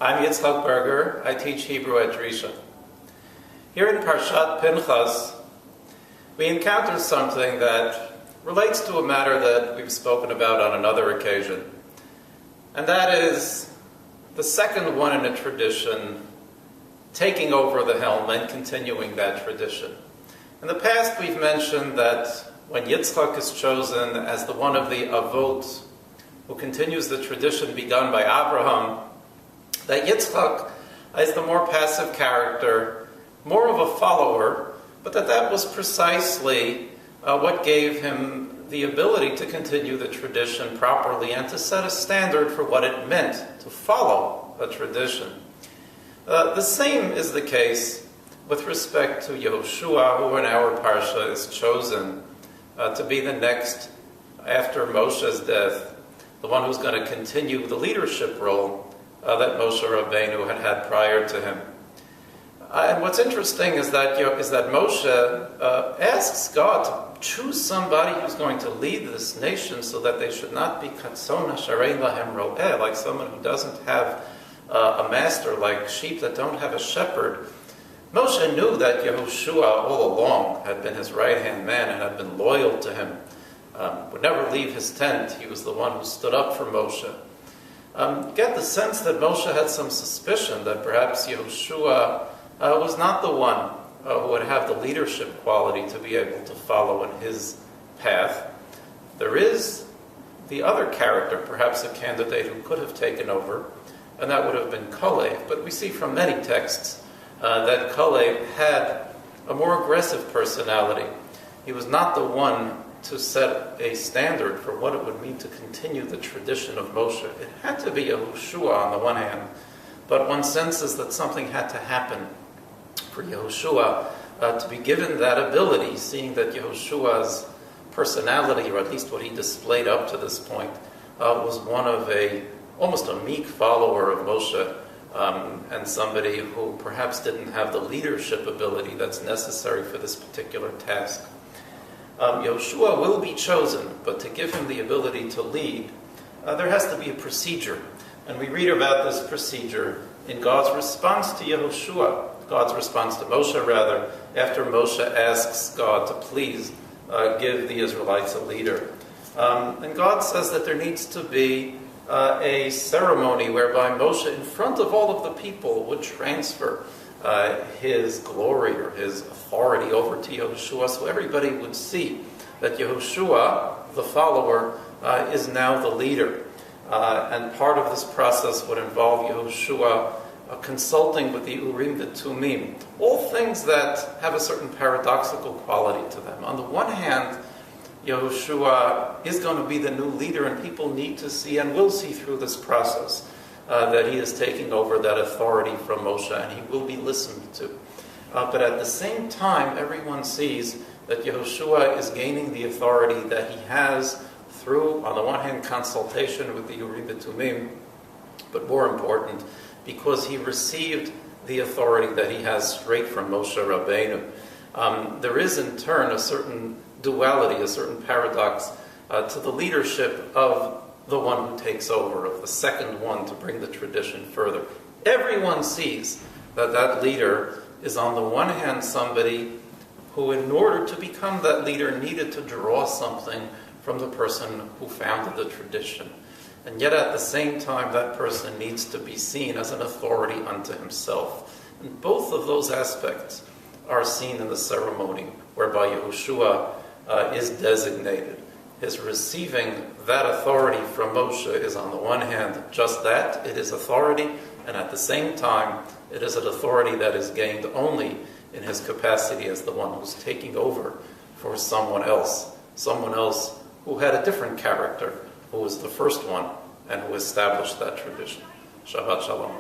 I'm Yitzhak Berger. I teach Hebrew at Drisha. Here in Parashat Pinchas, we encounter something that relates to a matter that we've spoken about on another occasion. And that is the second one in a tradition taking over the helm and continuing that tradition. In the past, we've mentioned that when Yitzhak is chosen as the one of the Avot who continues the tradition begun by Abraham, that Yitzhak is the more passive character, more of a follower, but that was precisely what gave him the ability to continue the tradition properly and to set a standard for what it meant to follow a tradition. The same is the case with respect to Yehoshua, who in our Parsha is chosen to be the next, after Moshe's death, the one who's going to continue the leadership role that Moshe Rabbeinu had prior to him. And what's interesting is that Moshe asks God to choose somebody who's going to lead this nation so that they should not be katzon asharei lahem ro'eh, like someone who doesn't have a master, like sheep that don't have a shepherd. Moshe knew that Yehoshua all along had been his right-hand man and had been loyal to him, would never leave his tent. He was the one who stood up for Moshe. Get the sense that Moshe had some suspicion that perhaps Yehoshua was not the one who would have the leadership quality to be able to follow in his path. There is the other character, perhaps a candidate who could have taken over, and that would have been Kalev. But we see from many texts that Kalev had a more aggressive personality. He was not the one to set a standard for what it would mean to continue the tradition of Moshe. It had to be Yehoshua on the one hand, but one senses that something had to happen for Yehoshua to be given that ability, seeing that Yehoshua's personality, or at least what he displayed up to this point, was one of almost a meek follower of Moshe, and somebody who perhaps didn't have the leadership ability that's necessary for this particular task. Yehoshua will be chosen, but to give him the ability to lead, there has to be a procedure. And we read about this procedure in God's response to Yehoshua, God's response to Moshe, rather, after Moshe asks God to please give the Israelites a leader. And God says that there needs to be a ceremony whereby Moshe, in front of all of the people, would transfer his glory or his authority over to Yehoshua, so everybody would see that Yehoshua, the follower, is now the leader. And part of this process would involve Yehoshua consulting with the Urim, the Tumim, all things that have a certain paradoxical quality to them. On the one hand, Yehoshua is going to be the new leader, and people need to see and will see through this process that he is taking over that authority from Moshe, and he will be listened to. But at the same time, everyone sees that Yehoshua is gaining the authority that he has through, on the one hand, consultation with the Urim Tumim, but more important, because he received the authority that he has straight from Moshe Rabbeinu. There is, in turn, a certain duality, a certain paradox to the leadership of the one who takes over, of the second one to bring the tradition further. Everyone sees that that leader is, on the one hand, somebody who, in order to become that leader, needed to draw something from the person who founded the tradition. And yet, at the same time, that person needs to be seen as an authority unto himself. And both of those aspects are seen in the ceremony whereby Yehoshua is designated. His receiving that authority from Moshe is, on the one hand, just that. It is authority, and at the same time, it is an authority that is gained only in his capacity as the one who's taking over for someone else who had a different character, who was the first one, and who established that tradition. Shabbat Shalom.